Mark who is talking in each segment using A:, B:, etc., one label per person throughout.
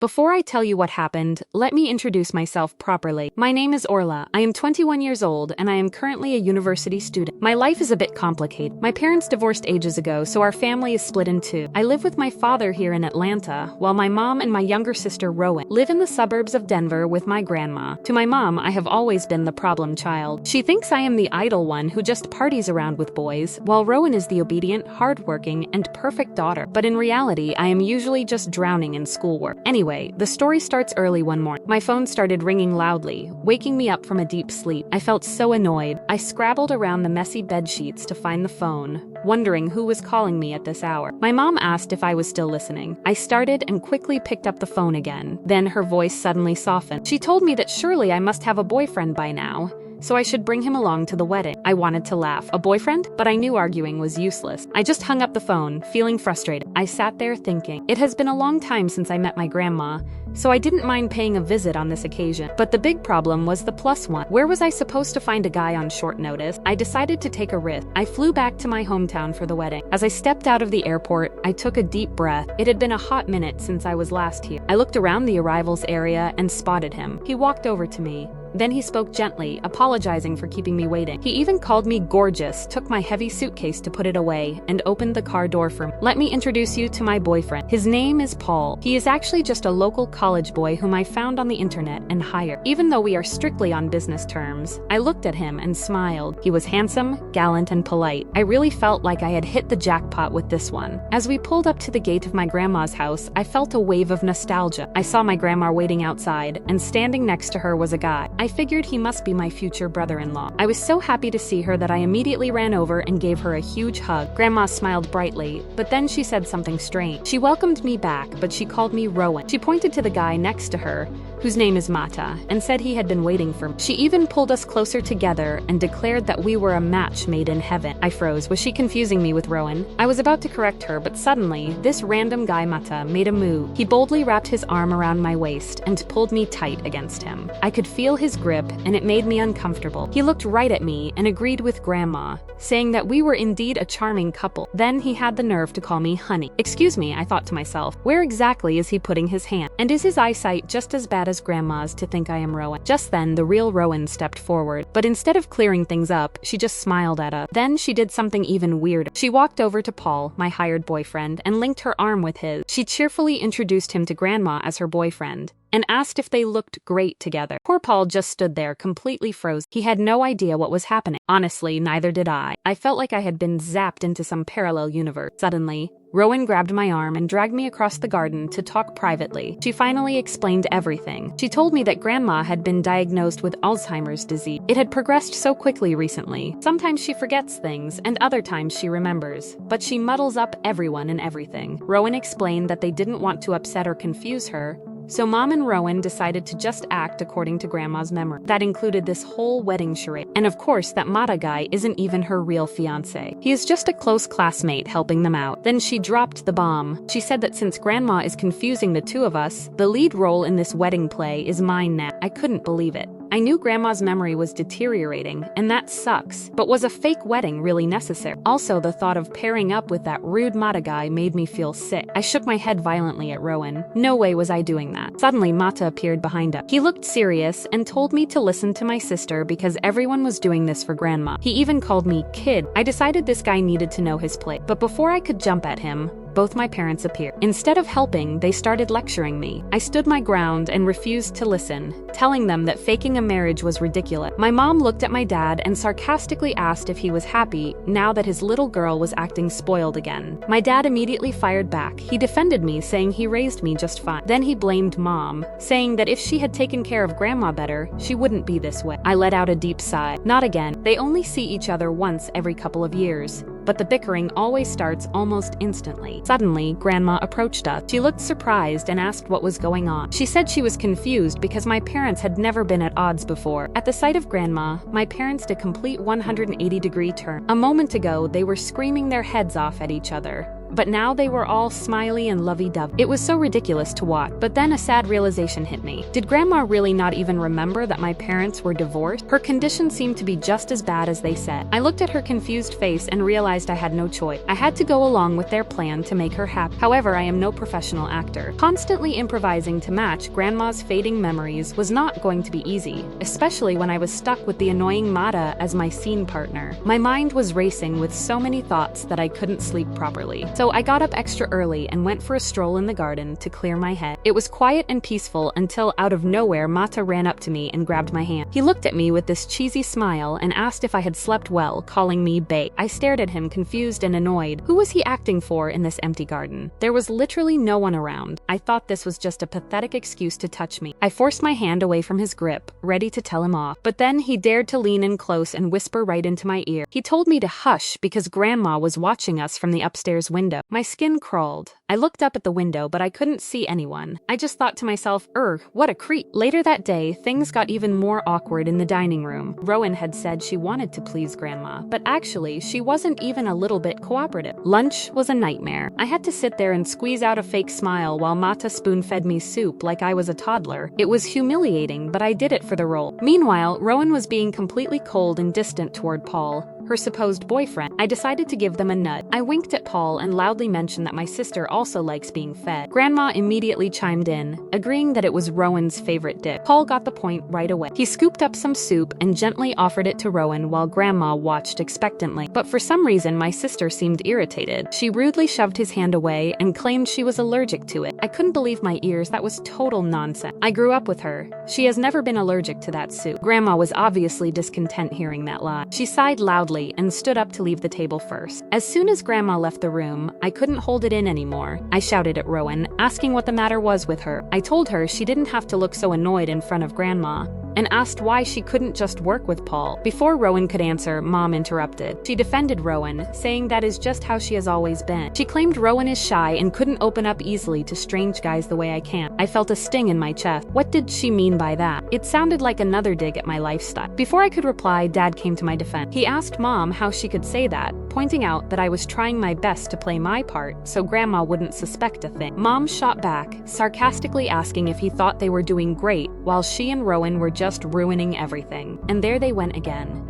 A: Before I tell you what happened, let me introduce myself properly. My name is Orla. I am 21 years old and I am currently a university student. My life is a bit complicated. My parents divorced ages ago, so our family is split in two. I live with my father here in Atlanta, while my mom and my younger sister Rowan live in the suburbs of Denver with my grandma. To my mom, I have always been the problem child. She thinks I am the idle one who just parties around with boys, while Rowan is the obedient, hardworking, and perfect daughter. But in reality, I am usually just drowning in schoolwork. Anyway, the story starts early one morning. My phone started ringing loudly, waking me up from a deep sleep. I felt so annoyed. I scrabbled around the messy bed sheets to find the phone, wondering who was calling me at this hour. My mom asked if I was still listening. I started and quickly picked up the phone again. Then her voice suddenly softened. She told me that surely I must have a boyfriend by now, so I should bring him along to the wedding. I wanted to laugh. A boyfriend? But I knew arguing was useless. I just hung up the phone, feeling frustrated. I sat there thinking. It has been a long time since I met my grandma, so I didn't mind paying a visit on this occasion. But the big problem was the plus one. Where was I supposed to find a guy on short notice? I decided to take a risk. I flew back to my hometown for the wedding. As I stepped out of the airport, I took a deep breath. It had been a hot minute since I was last here. I looked around the arrivals area and spotted him. He walked over to me. Then he spoke gently, apologizing for keeping me waiting. He even called me gorgeous, took my heavy suitcase to put it away, and opened the car door for me. Let me introduce you to my boyfriend. His name is Paul. He is actually just a local college boy whom I found on the internet and hired. Even though we are strictly on business terms, I looked at him and smiled. He was handsome, gallant, and polite. I really felt like I had hit the jackpot with this one. As we pulled up to the gate of my grandma's house, I felt a wave of nostalgia. I saw my grandma waiting outside, and standing next to her was a guy. I figured he must be my future brother-in-law. I was so happy to see her that I immediately ran over and gave her a huge hug. Grandma smiled brightly, but then she said something strange. She welcomed me back, but she called me Rowan. She pointed to the guy next to her, whose name is Mata, and said he had been waiting for me. She even pulled us closer together and declared that we were a match made in heaven. I froze. Was she confusing me with Rowan? I was about to correct her, but suddenly, this random guy Mata made a move. He boldly wrapped his arm around my waist and pulled me tight against him. I could feel his grip, and it made me uncomfortable. He looked right at me and agreed with Grandma, saying that we were indeed a charming couple. Then he had the nerve to call me honey. Excuse me, I thought to myself, where exactly is he putting his hand? And is his eyesight just as bad as Grandma's to think I am Rowan? Just then, the real Rowan stepped forward, but instead of clearing things up, she just smiled at us. Then she did something even weirder. She walked over to Paul, my hired boyfriend, and linked her arm with his. She cheerfully introduced him to Grandma as her boyfriend, and asked if they looked great together. Poor Paul just stood there, completely frozen. He had no idea what was happening. Honestly, neither did I. I felt like I had been zapped into some parallel universe. Suddenly, Rowan grabbed my arm and dragged me across the garden to talk privately. She finally explained everything. She told me that Grandma had been diagnosed with Alzheimer's disease. It had progressed so quickly recently. Sometimes she forgets things, and other times she remembers. But she muddles up everyone and everything. Rowan explained that they didn't want to upset or confuse her, so Mom and Rowan decided to just act according to Grandma's memory. That included this whole wedding charade. And of course, that Mata guy isn't even her real fiancé. He is just a close classmate helping them out. Then she dropped the bomb. She said that since Grandma is confusing the two of us, the lead role in this wedding play is mine now. I couldn't believe it. I knew Grandma's memory was deteriorating, and that sucks. But was a fake wedding really necessary? Also, the thought of pairing up with that rude Mata guy made me feel sick. I shook my head violently at Rowan. No way was I doing that. Suddenly, Mata appeared behind us. He looked serious and told me to listen to my sister because everyone was doing this for Grandma. He even called me kid. I decided this guy needed to know his place. But before I could jump at him, both my parents appeared. Instead of helping, they started lecturing me. I stood my ground and refused to listen, telling them that faking a marriage was ridiculous. My mom looked at my dad and sarcastically asked if he was happy now that his little girl was acting spoiled again. My dad immediately fired back. He defended me, saying he raised me just fine. Then he blamed Mom, saying that if she had taken care of Grandma better, she wouldn't be this way. I let out a deep sigh. Not again. They only see each other once every couple of years, but the bickering always starts almost instantly. Suddenly, Grandma approached us. She looked surprised and asked what was going on. She said she was confused because my parents had never been at odds before. At the sight of Grandma, my parents did a complete 180-degree turn. A moment ago, they were screaming their heads off at each other, but now they were all smiley and lovey-dovey. It was so ridiculous to watch, but then a sad realization hit me. Did Grandma really not even remember that my parents were divorced? Her condition seemed to be just as bad as they said. I looked at her confused face and realized I had no choice. I had to go along with their plan to make her happy. However, I am no professional actor. Constantly improvising to match Grandma's fading memories was not going to be easy, especially when I was stuck with the annoying Mata as my scene partner. My mind was racing with so many thoughts that I couldn't sleep properly. So I got up extra early and went for a stroll in the garden to clear my head. It was quiet and peaceful until out of nowhere Mata ran up to me and grabbed my hand. He looked at me with this cheesy smile and asked if I had slept well, calling me bae. I stared at him confused and annoyed. Who was he acting for in this empty garden? There was literally no one around. I thought this was just a pathetic excuse to touch me. I forced my hand away from his grip, ready to tell him off. But then he dared to lean in close and whisper right into my ear. He told me to hush because Grandma was watching us from the upstairs window. My skin crawled. I looked up at the window, but I couldn't see anyone. I just thought to myself, what a creep. Later that day, things got even more awkward in the dining room. Rowan had said she wanted to please Grandma, but actually, she wasn't even a little bit cooperative. Lunch was a nightmare. I had to sit there and squeeze out a fake smile while Mata spoon-fed me soup like I was a toddler. It was humiliating, but I did it for the role. Meanwhile, Rowan was being completely cold and distant toward Paul, her supposed boyfriend. I decided to give them a nudge. I winked at Paul and loudly mentioned that my sister also likes being fed. Grandma immediately chimed in, agreeing that it was Rowan's favorite dish. Paul got the point right away. He scooped up some soup and gently offered it to Rowan while Grandma watched expectantly. But for some reason, my sister seemed irritated. She rudely shoved his hand away and claimed she was allergic to it. I couldn't believe my ears. That was total nonsense. I grew up with her. She has never been allergic to that soup. Grandma was obviously discontent hearing that lie. She sighed loudly and stood up to leave the table first. As soon as Grandma left the room, I couldn't hold it in anymore. I shouted at Rowan, asking what the matter was with her. I told her she didn't have to look so annoyed in front of Grandma, and asked why she couldn't just work with Paul. Before Rowan could answer, Mom interrupted. She defended Rowan, saying that is just how she has always been. She claimed Rowan is shy and couldn't open up easily to strange guys the way I can. I felt a sting in my chest. What did she mean by that? It sounded like another dig at my lifestyle. Before I could reply, Dad came to my defense. He asked Mom how she could say that, pointing out that I was trying my best to play my part so Grandma wouldn't suspect a thing. Mom shot back, sarcastically asking if he thought they were doing great while she and Rowan were just ruining everything. And there they went again.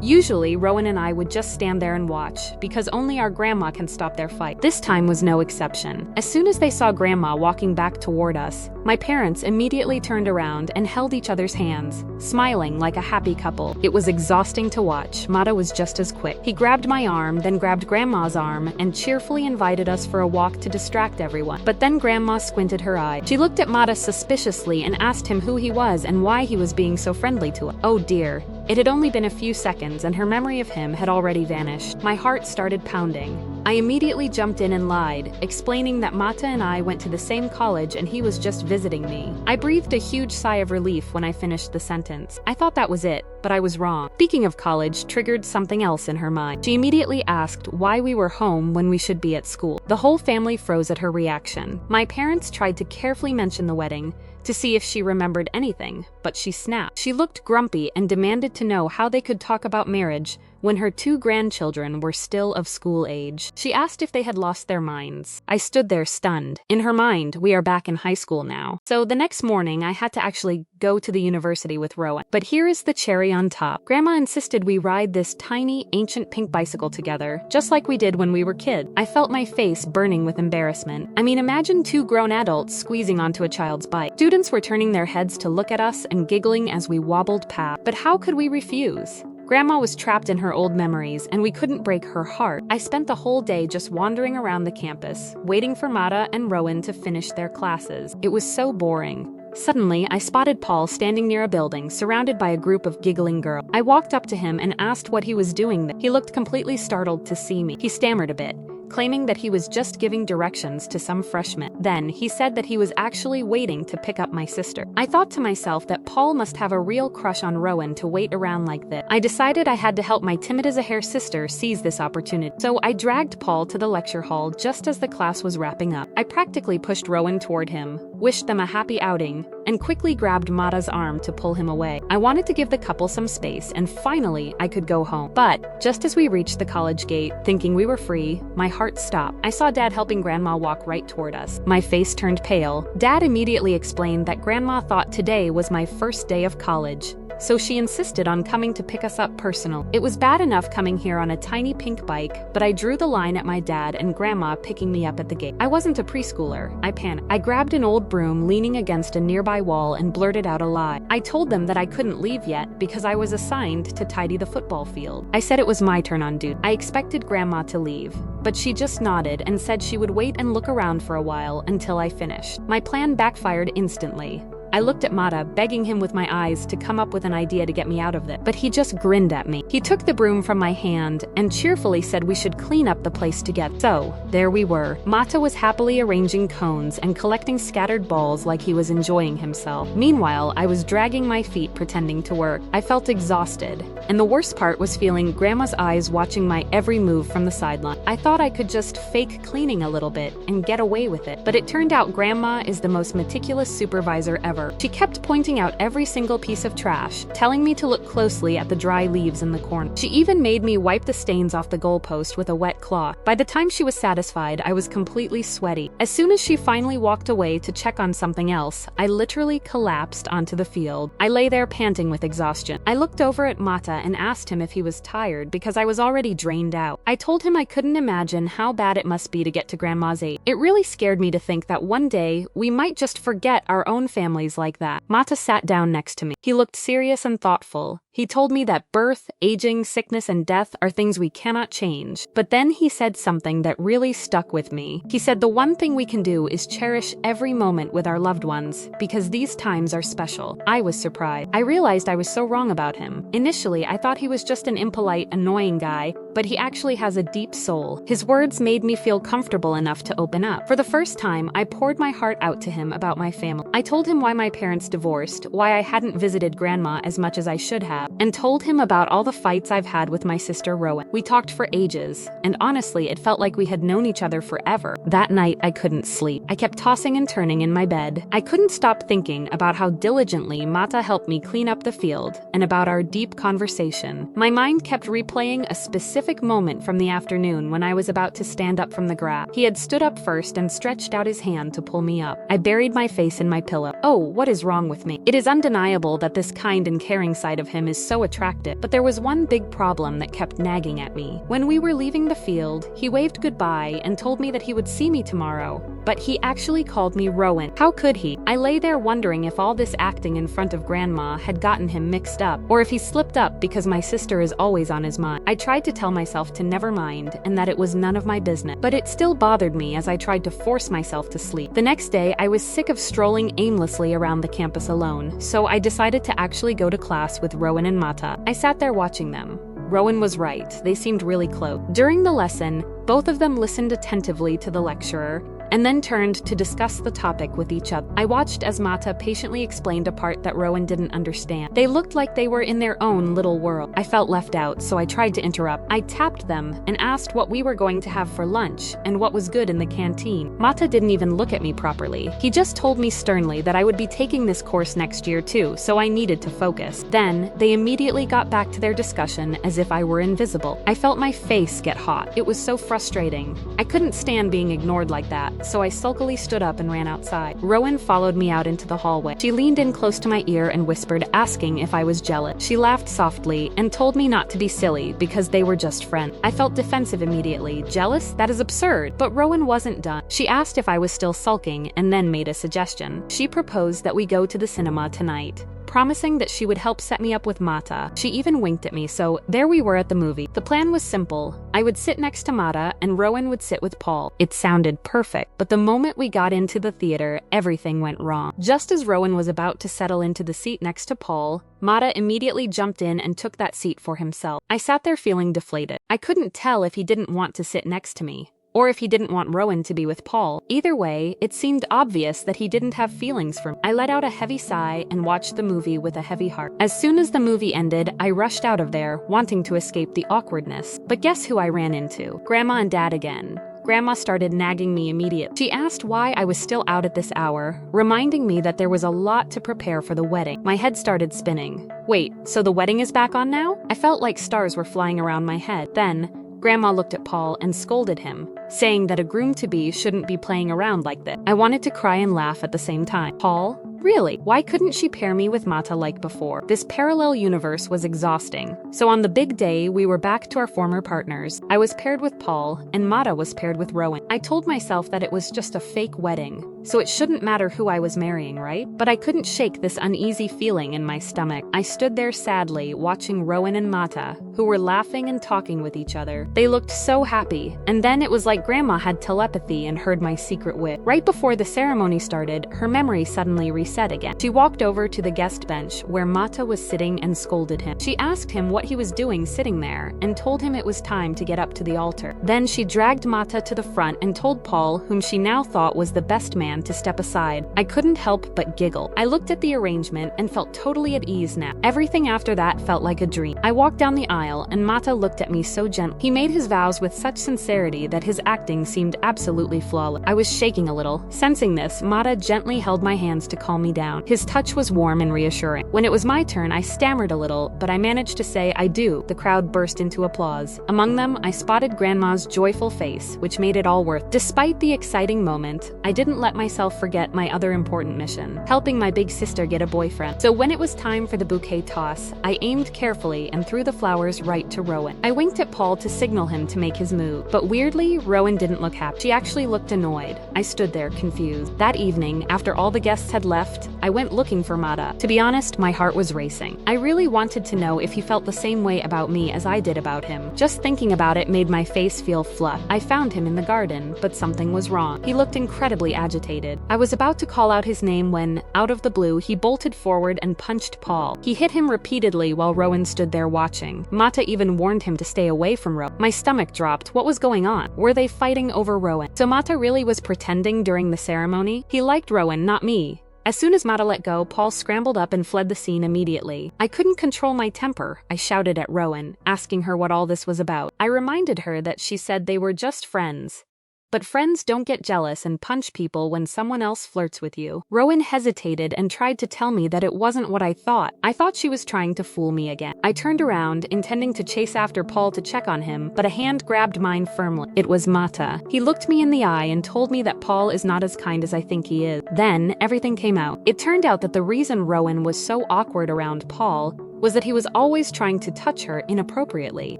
A: Usually, Rowan and I would just stand there and watch, because only our grandma can stop their fight. This time was no exception. As soon as they saw Grandma walking back toward us, my parents immediately turned around and held each other's hands, smiling like a happy couple. It was exhausting to watch. Mata was just as quick. He grabbed my arm, then grabbed Grandma's arm, and cheerfully invited us for a walk to distract everyone. But then Grandma squinted her eye. She looked at Mata suspiciously and asked him who he was and why he was being so friendly to us. Oh dear. It had only been a few seconds and her memory of him had already vanished. My heart started pounding. I immediately jumped in and lied, explaining that Mata and I went to the same college and he was just visiting me. I breathed a huge sigh of relief when I finished the sentence. I thought that was it, but I was wrong. Speaking of college triggered something else in her mind. She immediately asked why we were home when we should be at school. The whole family froze at her reaction. My parents tried to carefully mention the wedding to see if she remembered anything, but she snapped. She looked grumpy and demanded to know how they could talk about marriage when her 2 grandchildren were still of school age. She asked if they had lost their minds. I stood there stunned. In her mind, we are back in high school now. So the next morning, I had to actually go to the university with Rowan. But here is the cherry on top. Grandma insisted we ride this tiny, ancient pink bicycle together, just like we did when we were kids. I felt my face burning with embarrassment. I mean, imagine 2 grown adults squeezing onto a child's bike. Students were turning their heads to look at us and giggling as we wobbled past. But how could we refuse? Grandma was trapped in her old memories, and we couldn't break her heart. I spent the whole day just wandering around the campus, waiting for Mata and Rowan to finish their classes. It was so boring. Suddenly, I spotted Paul standing near a building, surrounded by a group of giggling girls. I walked up to him and asked what he was doing there. He looked completely startled to see me. He stammered a bit, claiming that he was just giving directions to some freshman. Then, he said that he was actually waiting to pick up my sister. I thought to myself that Paul must have a real crush on Rowan to wait around like this. I decided I had to help my timid-as-a-hair sister seize this opportunity. So I dragged Paul to the lecture hall just as the class was wrapping up. I practically pushed Rowan toward him, wished them a happy outing, and quickly grabbed Mata's arm to pull him away. I wanted to give the couple some space, and finally I could go home. But just as we reached the college gate, thinking we were free, my heart stopped. I saw Dad helping Grandma walk right toward us. My face turned pale. Dad immediately explained that Grandma thought today was my first day of college, so she insisted on coming to pick us up personal. It was bad enough coming here on a tiny pink bike, but I drew the line at my dad and Grandma picking me up at the gate. I wasn't a preschooler. I panicked. I grabbed an old broom leaning against a nearby wall and blurted out a lie. I told them that I couldn't leave yet because I was assigned to tidy the football field. I said it was my turn on duty. I expected Grandma to leave, but she just nodded and said she would wait and look around for a while until I finished. My plan backfired instantly. I looked at Mata, begging him with my eyes to come up with an idea to get me out of it, but he just grinned at me. He took the broom from my hand and cheerfully said we should clean up the place together. So, there we were. Mata was happily arranging cones and collecting scattered balls like he was enjoying himself. Meanwhile, I was dragging my feet pretending to work. I felt exhausted, and the worst part was feeling Grandma's eyes watching my every move from the sideline. I thought I could just fake cleaning a little bit and get away with it, but it turned out Grandma is the most meticulous supervisor ever. She kept pointing out every single piece of trash, telling me to look closely at the dry leaves in the corner. She even made me wipe the stains off the goalpost with a wet cloth. By the time she was satisfied, I was completely sweaty. As soon as she finally walked away to check on something else, I literally collapsed onto the field. I lay there panting with exhaustion. I looked over at Mata and asked him if he was tired because I was already drained out. I told him I couldn't imagine how bad it must be to get to Grandma's age. It really scared me to think that one day we might just forget our own families like that. Mata sat down next to me. He looked serious and thoughtful. He told me that birth, aging, sickness, and death are things we cannot change. But then he said something that really stuck with me. He said the one thing we can do is cherish every moment with our loved ones, because these times are special. I was surprised. I realized I was so wrong about him. Initially, I thought he was just an impolite, annoying guy, but he actually has a deep soul. His words made me feel comfortable enough to open up. For the first time, I poured my heart out to him about my family. I told him why my parents divorced, why I hadn't visited Grandma as much as I should have, and told him about all the fights I've had with my sister Rowan. We talked for ages, and honestly, it felt like we had known each other forever. That night, I couldn't sleep. I kept tossing and turning in my bed. I couldn't stop thinking about how diligently Mata helped me clean up the field, and about our deep conversation. My mind kept replaying a specific moment from the afternoon when I was about to stand up from the grass. He had stood up first and stretched out his hand to pull me up. I buried my face in my pillow. Oh, what is wrong with me? It is undeniable that this kind and caring side of him is so attractive, but there was one big problem that kept nagging at me. When we were leaving the field, he waved goodbye and told me that he would see me tomorrow, but he actually called me Rowan. How could he? I lay there wondering if all this acting in front of Grandma had gotten him mixed up, or if he slipped up because my sister is always on his mind. I tried to tell myself to never mind and that it was none of my business, but it still bothered me as I tried to force myself to sleep. The next day, I was sick of strolling aimlessly around the campus alone, so I decided to actually go to class with Rowan and Mata. I sat there watching them. Rowan was right. They seemed really close. During the lesson, both of them listened attentively to the lecturer and then turned to discuss the topic with each other. I watched as Mata patiently explained a part that Rowan didn't understand. They looked like they were in their own little world. I felt left out, so I tried to interrupt. I tapped them and asked what we were going to have for lunch and what was good in the canteen. Mata didn't even look at me properly. He just told me sternly that I would be taking this course next year too, so I needed to focus. Then, they immediately got back to their discussion as if I were invisible. I felt my face get hot. It was so frustrating. I couldn't stand being ignored like that, so I sulkily stood up and ran outside. Rowan followed me out into the hallway. She leaned in close to my ear and whispered, asking if I was jealous. She laughed softly and told me not to be silly because they were just friends. I felt defensive immediately. Jealous? That is absurd. But Rowan wasn't done. She asked if I was still sulking and then made a suggestion. She proposed that we go to the cinema tonight, promising that she would help set me up with Mata. She even winked at me, so there we were at the movie. The plan was simple. I would sit next to Mata, and Rowan would sit with Paul. It sounded perfect, but the moment we got into the theater, everything went wrong. Just as Rowan was about to settle into the seat next to Paul, Mata immediately jumped in and took that seat for himself. I sat there feeling deflated. I couldn't tell if he didn't want to sit next to me, or if he didn't want Rowan to be with Paul. Either way, it seemed obvious that he didn't have feelings for me. I let out a heavy sigh and watched the movie with a heavy heart. As soon as the movie ended, I rushed out of there, wanting to escape the awkwardness. But guess who I ran into? Grandma and Dad again. Grandma started nagging me immediately. She asked why I was still out at this hour, reminding me that there was a lot to prepare for the wedding. My head started spinning. Wait, so the wedding is back on now? I felt like stars were flying around my head. Then, Grandma looked at Paul and scolded him, saying that a groom-to-be shouldn't be playing around like this. I wanted to cry and laugh at the same time. Paul? Really? Why couldn't she pair me with Mata like before? This parallel universe was exhausting. So on the big day, we were back to our former partners. I was paired with Paul, and Mata was paired with Rowan. I told myself that it was just a fake wedding, so it shouldn't matter who I was marrying, right? But I couldn't shake this uneasy feeling in my stomach. I stood there sadly, watching Rowan and Mata, who were laughing and talking with each other. They looked so happy, and then it was like Grandma had telepathy and heard my secret wish. Right before the ceremony started, her memory suddenly reset again. She walked over to the guest bench where Mata was sitting and scolded him. She asked him what he was doing sitting there and told him it was time to get up to the altar. Then she dragged Mata to the front and told Paul, whom she now thought was the best man, to step aside. I couldn't help but giggle. I looked at the arrangement and felt totally at ease now. Everything after that felt like a dream. I walked down the aisle and Mata looked at me so gently. He made his vows with such sincerity that his acting seemed absolutely flawless. I was shaking a little. Sensing this, Mata gently held my hands to calm me down. His touch was warm and reassuring. When it was my turn, I stammered a little, but I managed to say, "I do." The crowd burst into applause. Among them, I spotted Grandma's joyful face, which made it all worth. Despite the exciting moment, I didn't let myself forget my other important mission, helping my big sister get a boyfriend. So when it was time for the bouquet toss, I aimed carefully and threw the flowers right to Rowan. I winked at Paul to signal him to make his move, but weirdly, Rowan didn't look happy. She actually looked annoyed. I stood there confused. That evening, after all the guests had left, I went looking for Mata. To be honest, my heart was racing. I really wanted to know if he felt the same way about me as I did about him. Just thinking about it made my face feel flushed. I found him in the garden, but something was wrong. He looked incredibly agitated. I was about to call out his name when, out of the blue, he bolted forward and punched Paul. He hit him repeatedly while Rowan stood there watching. Mata even warned him to stay away from Rowan. My stomach dropped. What was going on? Were they fighting over Rowan? So Mata really was pretending during the ceremony? He liked Rowan, not me. As soon as Mata let go, Paul scrambled up and fled the scene immediately. I couldn't control my temper. I shouted at Rowan, asking her what all this was about. I reminded her that she said they were just friends. But friends don't get jealous and punch people when someone else flirts with you. Rowan hesitated and tried to tell me that it wasn't what I thought. I thought she was trying to fool me again. I turned around, intending to chase after Paul to check on him, but a hand grabbed mine firmly. It was Mata. He looked me in the eye and told me that Paul is not as kind as I think he is. Then, everything came out. It turned out that the reason Rowan was so awkward around Paul was that he was always trying to touch her inappropriately.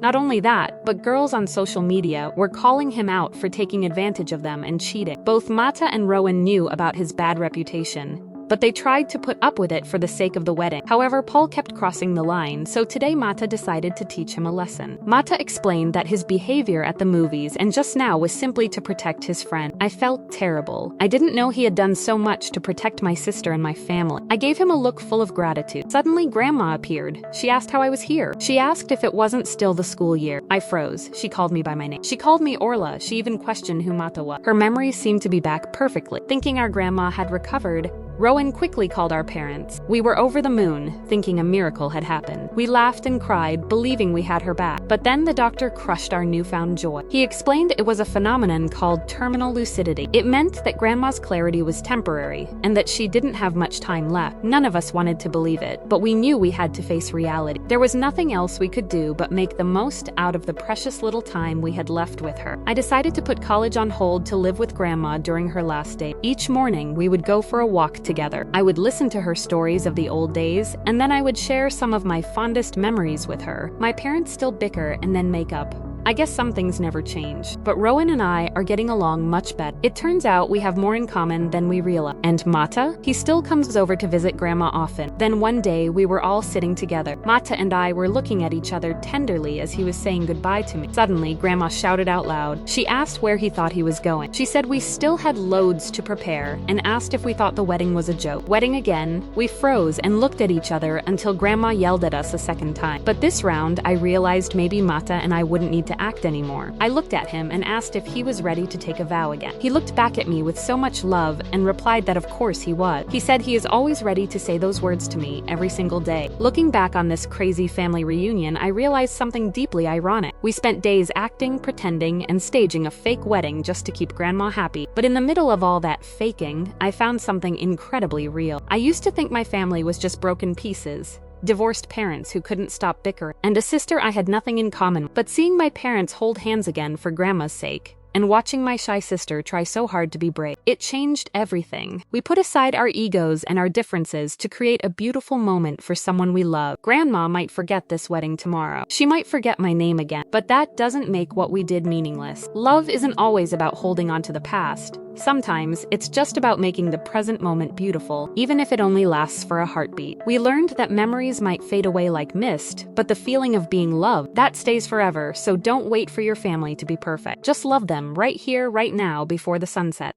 A: Not only that, but girls on social media were calling him out for taking advantage of them and cheating. Both Mata and Rowan knew about his bad reputation, but they tried to put up with it for the sake of the wedding. However, Paul kept crossing the line, so today Mata decided to teach him a lesson. Mata explained that his behavior at the movies and just now was simply to protect his friend. I felt terrible. I didn't know he had done so much to protect my sister and my family. I gave him a look full of gratitude. Suddenly, Grandma appeared. She asked how I was here. She asked if it wasn't still the school year. I froze. She called me by my name. She called me Orla. She even questioned who Mata was. Her memory seemed to be back perfectly. Thinking our grandma had recovered, Rowan quickly called our parents. We were over the moon, thinking a miracle had happened. We laughed and cried, believing we had her back. But then the doctor crushed our newfound joy. He explained it was a phenomenon called terminal lucidity. It meant that Grandma's clarity was temporary, and that she didn't have much time left. None of us wanted to believe it, but we knew we had to face reality. There was nothing else we could do but make the most out of the precious little time we had left with her. I decided to put college on hold to live with Grandma during her last day. Each morning, we would go for a walk together. I would listen to her stories of the old days, and then I would share some of my fondest memories with her. My parents still bicker and then make up. I guess some things never change, but Rowan and I are getting along much better. It turns out we have more in common than we realize. And Mata? He still comes over to visit Grandma often. Then one day, we were all sitting together. Mata and I were looking at each other tenderly as he was saying goodbye to me. Suddenly, Grandma shouted out loud. She asked where he thought he was going. She said we still had loads to prepare and asked if we thought the wedding was a joke. Wedding again, we froze and looked at each other until Grandma yelled at us a second time. But this round, I realized maybe Mata and I wouldn't need to act anymore. I looked at him and asked if he was ready to take a vow again. He looked back at me with so much love and replied that said of course he was. He said he is always ready to say those words to me every single day. Looking back on this crazy family reunion, I realized something deeply ironic. We spent days acting, pretending, and staging a fake wedding just to keep Grandma happy. But in the middle of all that faking, I found something incredibly real. I used to think my family was just broken pieces, divorced parents who couldn't stop bickering, and a sister I had nothing in common. But seeing my parents hold hands again for Grandma's sake, and watching my shy sister try so hard to be brave, it changed everything. We put aside our egos and our differences to create a beautiful moment for someone we love. Grandma might forget this wedding tomorrow. She might forget my name again, but that doesn't make what we did meaningless. Love isn't always about holding on to the past. Sometimes, it's just about making the present moment beautiful, even if it only lasts for a heartbeat. We learned that memories might fade away like mist, but the feeling of being loved, that stays forever, so don't wait for your family to be perfect. Just love them right here, right now, before the sunset.